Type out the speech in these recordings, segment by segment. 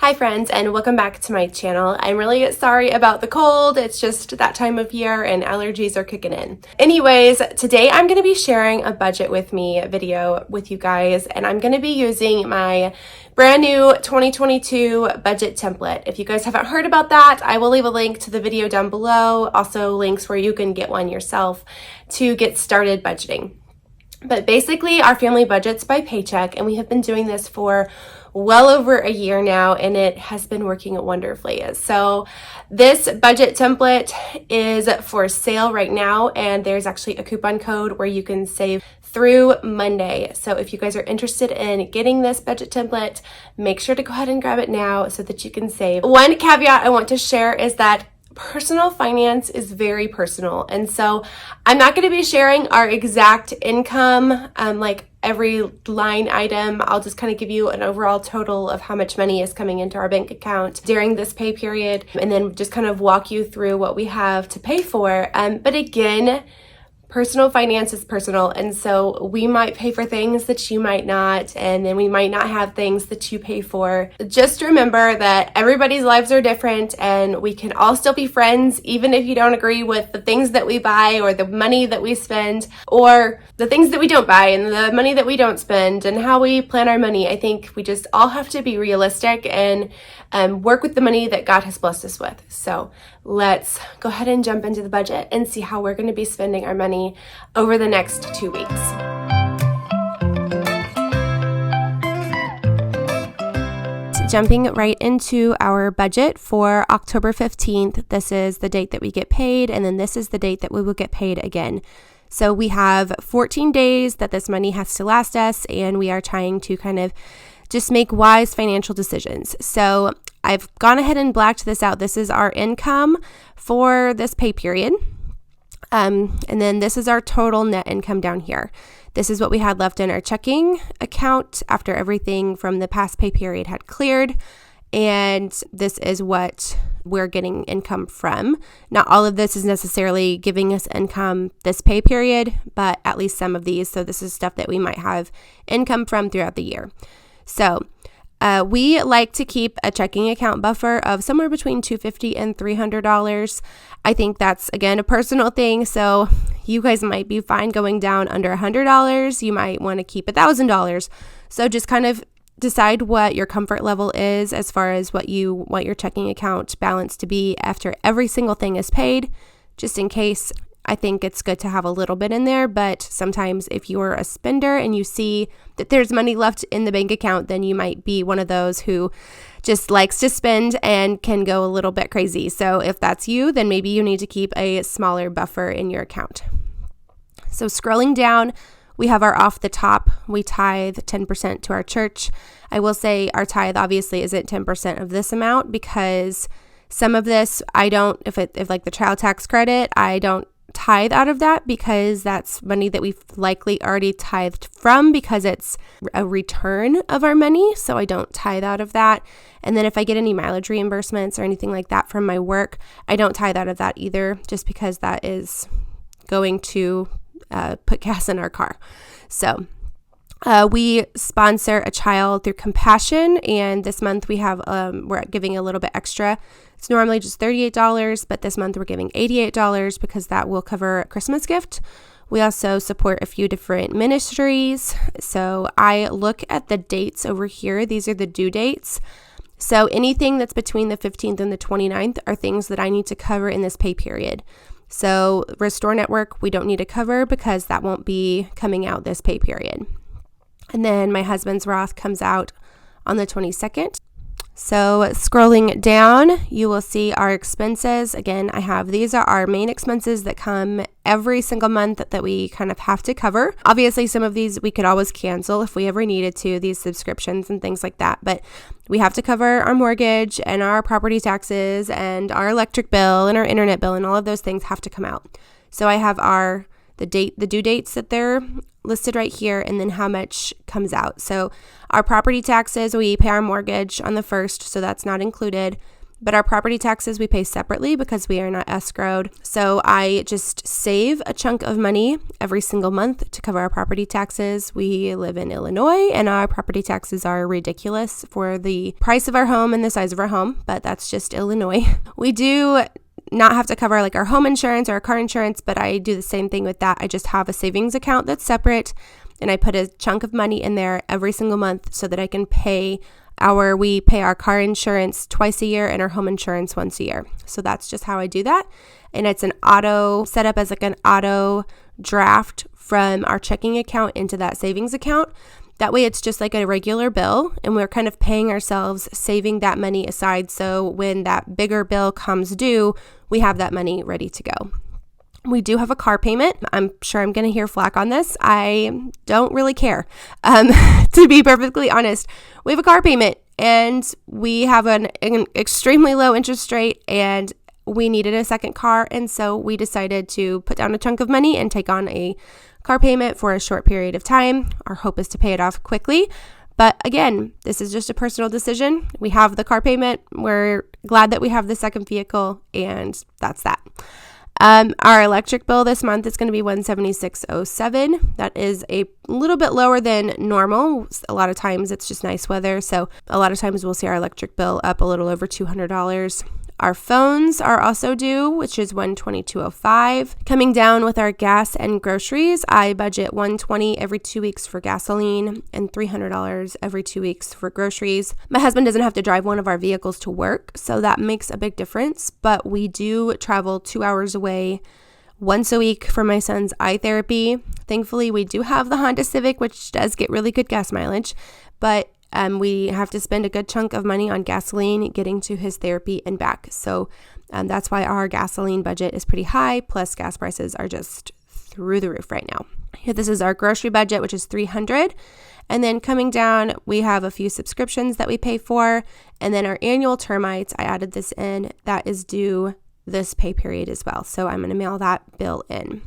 Hi friends, and welcome back to my channel. I'm really sorry about the cold. It's just that time of year and allergies are kicking in. Anyways, today I'm going to be sharing a budget with me video with you guys, and I'm going to be using my brand new 2022 budget template. If you guys haven't heard about that, I will leave a link to the video down below. Also links where you can get one yourself to get started budgeting. But basically, our family budgets by Paycheck, and we have been doing this for well over a year now, and it has been working wonderfully. So this budget template is for sale right now, and there's actually a coupon code where you can save through Monday. So if you guys are interested in getting this budget template, make sure to go ahead and grab it now so that you can save. One caveat I want to share is that personal finance is very personal, and so I'm not going to be sharing our exact income, like every line item. I'll just kind of give you an overall total of how much money is coming into our bank account during this pay period, and then just kind of walk you through what we have to pay for. But again, personal finance is personal, and so we might pay for things that you might not, and then we might not have things that you pay for. Just remember that everybody's lives are different, and we can all still be friends even if you don't agree with the things that we buy or the money that we spend or the things that we don't buy and the money that we don't spend and how we plan our money. I think we just all have to be realistic and work with the money that God has blessed us with. So let's go ahead and jump into the budget and see how we're going to be spending our money over the next 2 weeks. Jumping right into our budget for October 15th, this is the date that we get paid, and then this is the date that we will get paid again. So we have 14 days that this money has to last us, and we are trying to kind of just make wise financial decisions. So I've gone ahead and blacked this out. This is our income for this pay period. And then this is our total net income down here. This is what we had left in our checking account after everything from the past pay period had cleared. And this is what we're getting income from. Not all of this is necessarily giving us income this pay period, but at least some of these. So this is stuff that we might have income from throughout the year. So we like to keep a checking account buffer of somewhere between $250 and $300. I think that's, again, a personal thing. So you guys might be fine going down under $100. You might want to keep $1,000. So just kind of decide what your comfort level is as far as what you want your checking account balance to be after every single thing is paid, just in case. I think it's good to have a little bit in there, but sometimes if you're a spender and you see that there's money left in the bank account, then you might be one of those who just likes to spend and can go a little bit crazy. So if that's you, then maybe you need to keep a smaller buffer in your account. So scrolling down, we have our off the top. We tithe 10% to our church. I will say our tithe obviously isn't 10% of this amount because some of this if like the child tax credit, I don't tithe out of that because that's money that we've likely already tithed from because it's a return of our money. So I don't tithe out of that. And then if I get any mileage reimbursements or anything like that from my work, I don't tithe out of that either, just because that is going to put gas in our car. So we sponsor a child through Compassion, and this month we have we're giving a little bit extra. It's normally just $38, but this month we're giving $88 because that will cover a Christmas gift. We also support a few different ministries. So I look at the dates over here. These are the due dates. So anything that's between the 15th and the 29th are things that I need to cover in this pay period. So Restore Network, we don't need to cover because that won't be coming out this pay period. And then my husband's Roth comes out on the 22nd. So scrolling down, you will see our expenses. Again, these are our main expenses that come every single month that we kind of have to cover. Obviously, some of these we could always cancel if we ever needed to, these subscriptions and things like that. But we have to cover our mortgage and our property taxes and our electric bill and our internet bill, and all of those things have to come out. So I have the due dates that they're listed right here, and then how much comes out. So our property taxes, we pay our mortgage on the 1st, so that's not included. but our property taxes we pay separately because we are not escrowed. So I just save a chunk of money every single month to cover our property taxes. We live in Illinois and our property taxes are ridiculous for the price of our home and the size of our home, but that's just Illinois. We do not have to cover like our home insurance or our car insurance, but I do the same thing with that. I just have a savings account that's separate and I put a chunk of money in there every single month so that I can we pay our car insurance twice a year and our home insurance once a year. So that's just how I do that. And it's an auto set up as like an auto draft from our checking account into that savings account. That way it's just like a regular bill and we're kind of paying ourselves, saving that money aside. So when that bigger bill comes due, we have that money ready to go. We do have a car payment. I'm sure I'm going to hear flack on this. I don't really care. To be perfectly honest, we have a car payment and we have an extremely low interest rate and we needed a second car. And so we decided to put down a chunk of money and take on a car payment for a short period of time. Our hope is to pay it off quickly. But again, this is just a personal decision. We have the car payment. We're glad that we have the second vehicle and that's that. Our electric bill this month is going to be $176.07. That is a little bit lower than normal. A lot of times it's just nice weather. So a lot of times we'll see our electric bill up a little over $200. Our phones are also due, which is $122.05. Coming down with our gas and groceries, I budget $120 every 2 weeks for gasoline and $300 every 2 weeks for groceries. My husband doesn't have to drive one of our vehicles to work, so that makes a big difference, but we do travel 2 hours away once a week for my son's eye therapy. Thankfully, we do have the Honda Civic, which does get really good gas mileage, but we have to spend a good chunk of money on gasoline getting to his therapy and back. So that's why our gasoline budget is pretty high. Plus gas prices are just through the roof right now. Here, this is our grocery budget, which is $300. And then coming down, we have a few subscriptions that we pay for. And then our annual termites, I added this in, that is due this pay period as well. So I'm going to mail that bill in.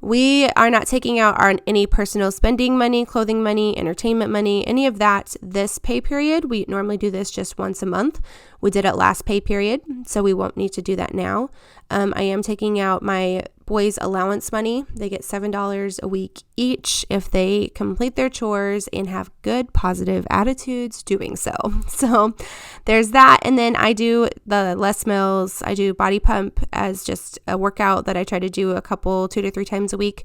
We are not taking out any personal spending money, clothing money, entertainment money, any of that this pay period. We normally do this just once a month. We did it last pay period, so we won't need to do that now. I am taking out my boys' allowance money. They get $7 a week each if they complete their chores and have good positive attitudes doing so. So there's that. And then I do the Les Mills. I do body pump as just a workout that I try to do 2 to 3 times a week.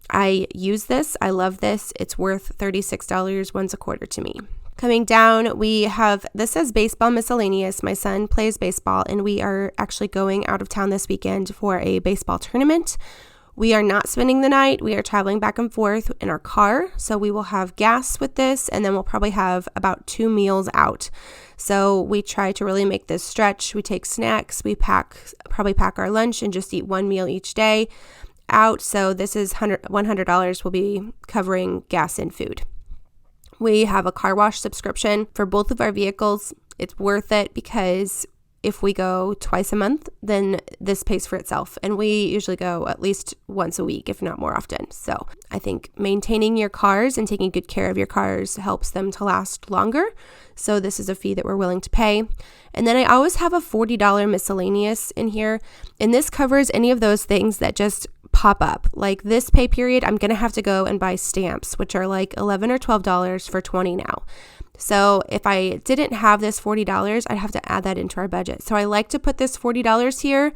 I use this. I love this. It's worth $36 once a quarter to me. Coming down, this says baseball miscellaneous. My son plays baseball and we are actually going out of town this weekend for a baseball tournament. We are not spending the night. We are traveling back and forth in our car. So we will have gas with this and then we'll probably have about 2 meals out. So we try to really make this stretch. We take snacks. We probably pack our lunch and just eat 1 meal each day out. So this is $100 will be covering gas and food. We have a car wash subscription for both of our vehicles. It's worth it because if we go twice a month, then this pays for itself. And we usually go at least once a week, if not more often. So I think maintaining your cars and taking good care of your cars helps them to last longer. So this is a fee that we're willing to pay. And then I always have a $40 miscellaneous in here. And this covers any of those things that just pop up. Like this pay period, I'm going to have to go and buy stamps, which are like $11 or $12 for 20 now. So if I didn't have this $40, I'd have to add that into our budget. So I like to put this $40 here.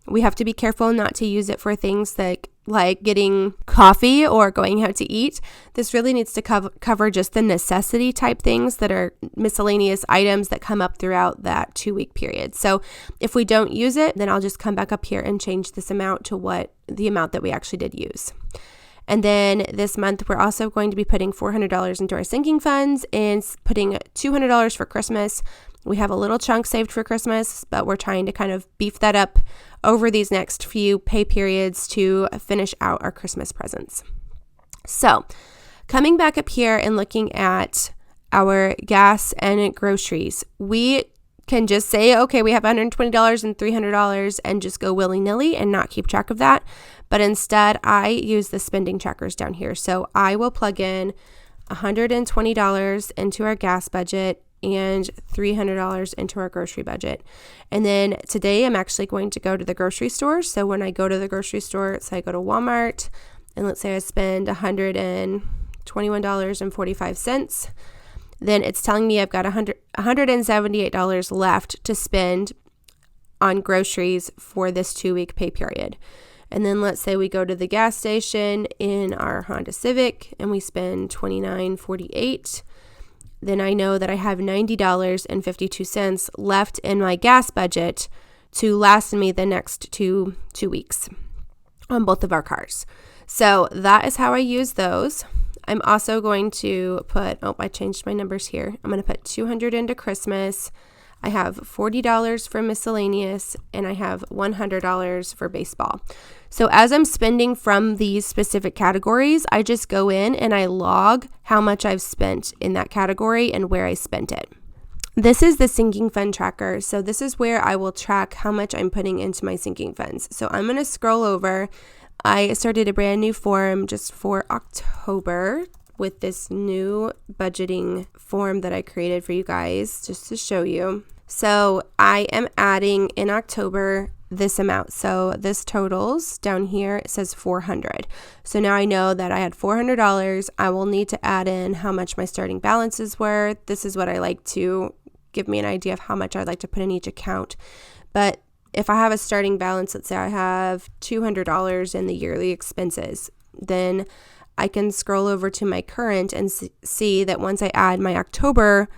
We have to be careful not to use it for things like getting coffee or going out to eat. This really needs to cover just the necessity type things that are miscellaneous items that come up throughout that 2-week period. So if we don't use it, then I'll just come back up here and change this amount to the amount that we actually did use. And then this month, we're also going to be putting $400 into our sinking funds and putting $200 for Christmas. We have a little chunk saved for Christmas, but we're trying to kind of beef that up over these next few pay periods to finish out our Christmas presents. So coming back up here and looking at our gas and groceries, we can just say, okay, we have $120 and $300 and just go willy-nilly and not keep track of that. But instead, I use the spending trackers down here. So I will plug in $120 into our gas budget and $300 into our grocery budget. And then today I'm actually going to go to the grocery store. So when I go to the grocery store, say I go to Walmart, and let's say I spend $121.45, then it's telling me I've got $178 left to spend on groceries for this 2-week pay period. And then let's say we go to the gas station in our Honda Civic and we spend $29.48. Then I know that I have $90.52 left in my gas budget to last me the next two weeks on both of our cars. So that is how I use those. I'm also going to put, I changed my numbers here. I'm going to put $200 into Christmas. I have $40 for miscellaneous, and I have $100 for baseball. So as I'm spending from these specific categories, I just go in and I log how much I've spent in that category and where I spent it. This is the sinking fund tracker. So this is where I will track how much I'm putting into my sinking funds. So I'm going to scroll over. I started a brand new form just for October with this new budgeting form that I created for you guys just to show you. So I am adding in October this amount. So this totals down here, it says $400. So now I know that I had $400. I will need to add in how much my starting balances were. This is what I like to give me an idea of how much I'd like to put in each account. But if I have a starting balance, let's say I have $200 in the yearly expenses, then I can scroll over to my current and see that once I add my October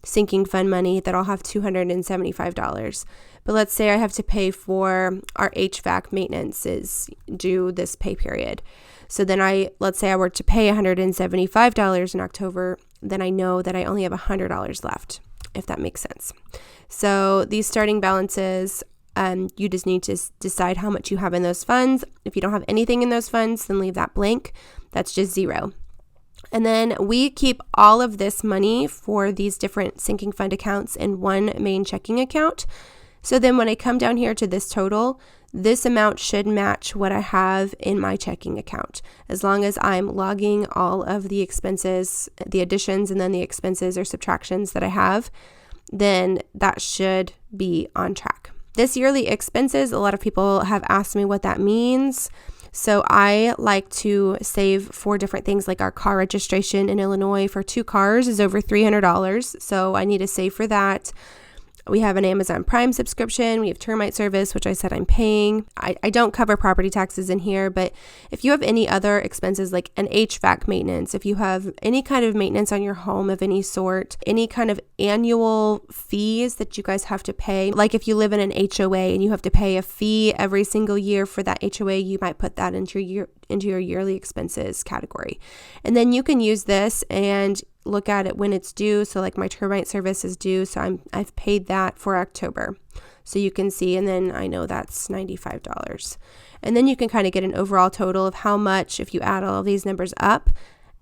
sinking fund money, that I'll have $275. But let's say I have to pay for our HVAC maintenance is due this pay period. So then let's say I were to pay $175 in October, then I know that I only have $100 left, if that makes sense. So these starting balances, you just need to decide how much you have in those funds. If you don't have anything in those funds, then leave that blank. That's just zero. And then we keep all of this money for these different sinking fund accounts in one main checking account. So then when I come down here to this total, this amount should match what I have in my checking account. As long as I'm logging all of the expenses, the additions, and then the expenses or subtractions that I have, then that should be on track. This yearly expenses, a lot of people have asked me what that means. So I like to save for different things, like our car registration in Illinois for 2 cars is over $300. So I need to save for that. We have an Amazon Prime subscription. We have termite service, which I said I'm paying. I don't cover property taxes in here, but if you have any other expenses like an HVAC maintenance, if you have any kind of maintenance on your home of any sort, any kind of annual fees that you guys have to pay, like if you live in an HOA and you have to pay a fee every single year for that HOA, you might put that into your yearly expenses category. And then you can use this and look at it when it's due. So like my termite service is due, so I've paid that for October. So you can see, and then I know that's $95. And then you can kind of get an overall total of how much, if you add all of these numbers up,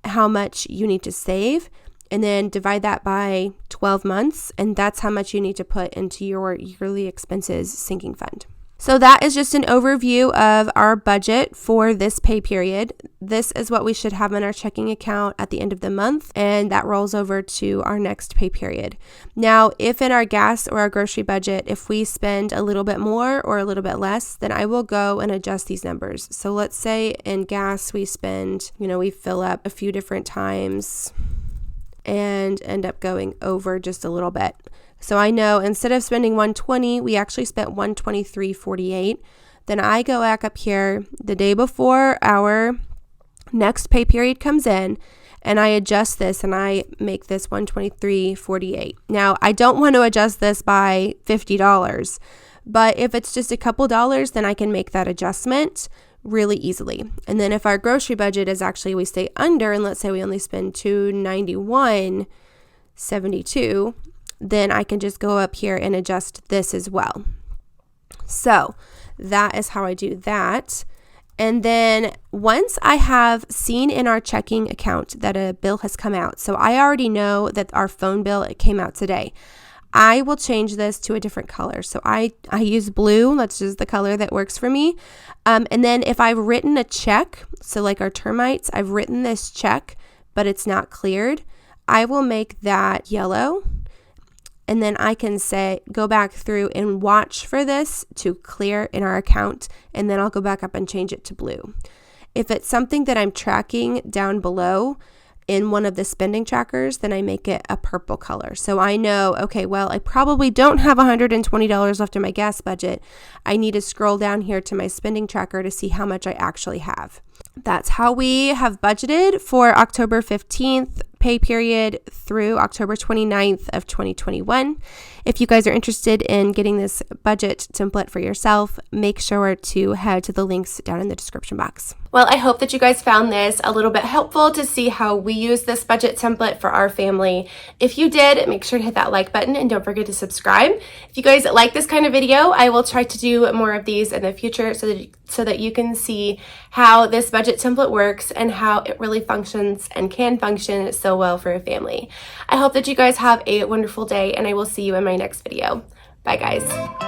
how much you need to save, and then divide that by 12 months, and that's how much you need to put into your yearly expenses sinking fund. So that is just an overview of our budget for this pay period. This is what we should have in our checking account at the end of the month, and that rolls over to our next pay period. Now, if in our gas or our grocery budget, if we spend a little bit more or a little bit less, then I will go and adjust these numbers. So let's say in gas we spend, we fill up a few different times and end up going over just a little bit. So I know instead of spending $120, we actually spent $123.48. Then I go back up here the day before our next pay period comes in, and I adjust this and I make this $123.48. Now, I don't want to adjust this by $50, but if it's just a couple dollars, then I can make that adjustment really easily. And then if our grocery budget is actually, we stay under, and let's say we only spend $291.72, then I can just go up here and adjust this as well. So that is how I do that. And then once I have seen in our checking account that a bill has come out, so I already know that our phone bill, it came out today, I will change this to a different color. So I use blue. That's just the color that works for me. And then if I've written a check, so like our termites, I've written this check, but it's not cleared, I will make that yellow. and then I can go back through and watch for this to clear in our account, and then I'll go back up and change it to blue. If it's something that I'm tracking down below in one of the spending trackers, then I make it a purple color. So I know, okay, well, I probably don't have $120 left in my gas budget. I need to scroll down here to my spending tracker to see how much I actually have. That's how we have budgeted for October 15th pay period through October 29th of 2021. If you guys are interested in getting this budget template for yourself, make sure to head to the links down in the description box. Well, I hope that you guys found this a little bit helpful to see how we use this budget template for our family. If you did, make sure to hit that like button and don't forget to subscribe. If you guys like this kind of video, I will try to do more of these in the future so that you can see how this budget template works and how it really functions and can function so well for a family. I hope that you guys have a wonderful day, and I will see you in my next video. Bye, guys.